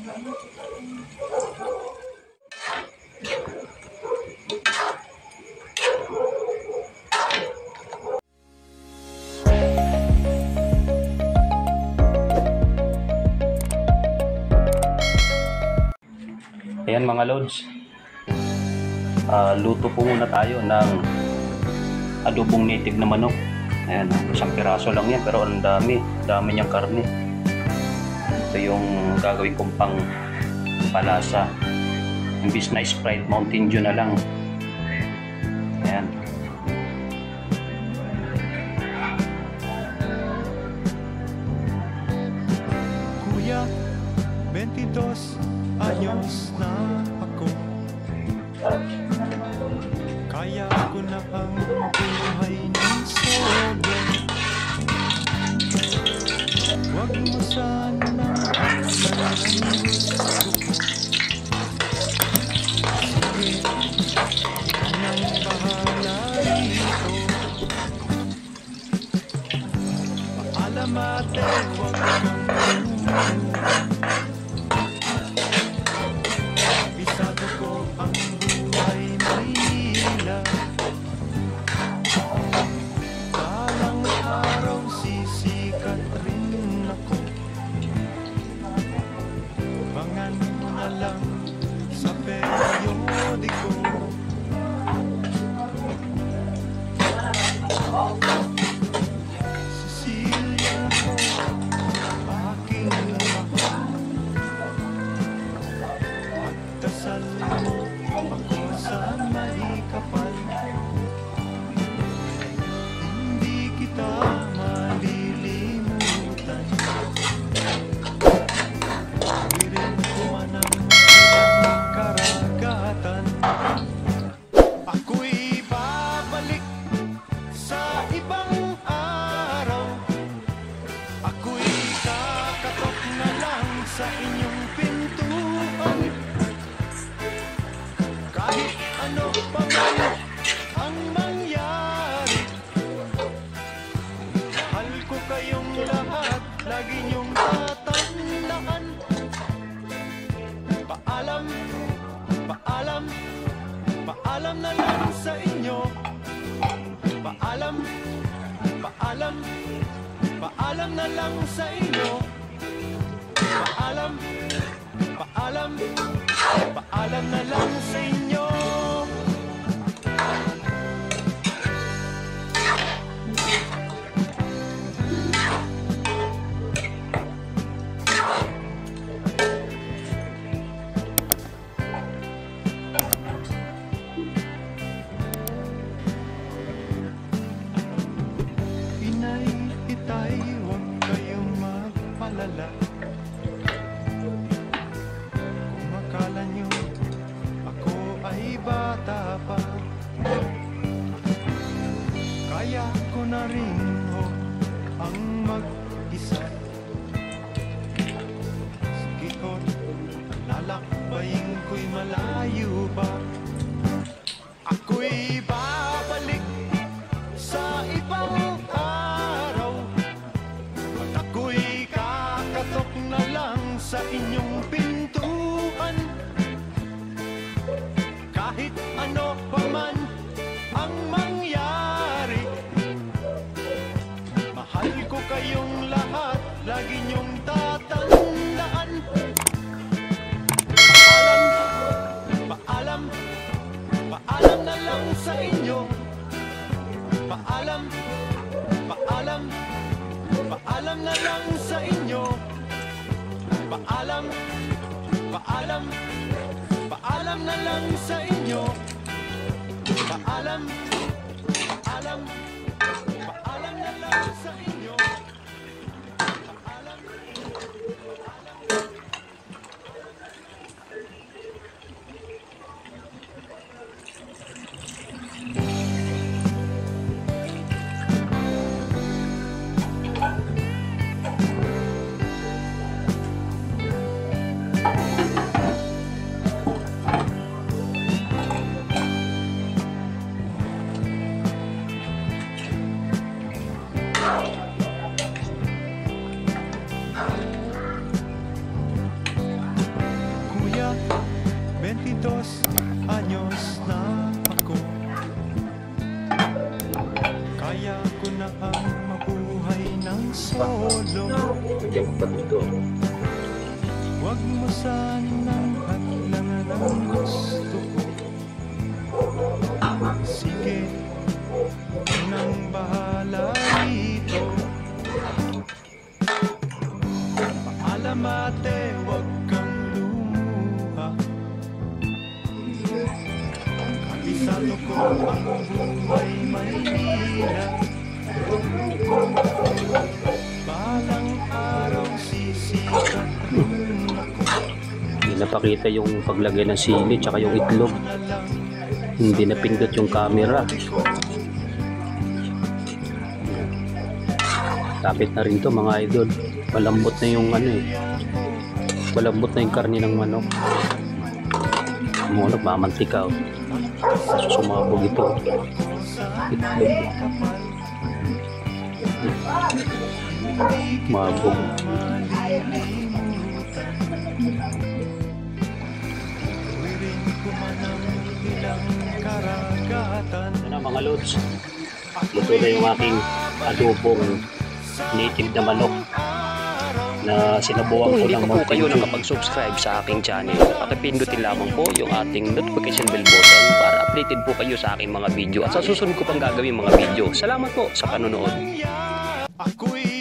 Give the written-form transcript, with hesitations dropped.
Ayan mga lods, luto po muna tayo ng adobong native na manok. Ayan, isang piraso lang yan pero ang dami niyang karne. Ito yung gagawin kong pang palasa. Imbis na Sprite, Mountain Dew na lang. Ayan. Kuya, 22 anyos na ako. Kaya ko na ang buhay ng solo. Huwag mo sana ang gusto ko. Sige, anong bahala rito. Paalam ate, huwag kang tumulong. Sa periodiko Cecilia ko, aking mahal. Pagdasal mo ako sa maikapal. Hindi kita malilimutan. Wirin ko man ang karagatan. Ako'y babalik sa ibang araw. Ako'y kakatok na lang sa inyong pintuan. Kahit ano pa man ang mangyari, mahal ko kayong lahat, lagi niyong tatandaan. Paalam, paalam, paalam na lang sa inyo. Paalam, paalam, paalam na lang sa inyo. Paalam, paalam, paalam na lang sa inyo. Itay, huwag kayong magpalala. Kung akala nyo ako ay bata pa, kaya ko na rin ho ang mag-isa. Sige ko, lalakbayin ko'y malayo pa. Ako'y babalik sa ibang sa inyong pintuan. Kahit ano pa man ang mangyari, mahal ko kayong lahat, lagi niyong tatandaan. Paalam, paalam, paalam na lang sa inyo. Paalam, paalam, paalam na lang sa inyo. Paalam, paalam, paalam na lang sa inyo. Paalam, paalam, paalam na lang sa inyo. Paalam, paalam. ilong. Lagyan ko pa dito. Huwag mo sanang hadlangan ang gusto ko. Sige, ikaw nang bahala dito. Paalam ate, huwag kang lumuha. Kabisado ko ang buhay Maynila. Balang araw sisikat rin ako. Hindi napakita yung paglagay ng sili tsaka yung itlog. Hindi napindot yung camera. Kapit na rin to mga idol. Malambot na yung ano eh. Malambot na yung karne ng manok. Manok mamantika oh. Sumabog ito. Itlog. Mabog. Ito na mga lods. Ito na yung aking adobong native na manok na sinabuhan ko ng mga kayo nakapag-subscribe sa aking channel. Pakipindutin lamang po yung ating notification bell button para updated po kayo sa aking mga video at sa susunod ko pang gagawin mga video. Salamat po sa panonood. Ako'y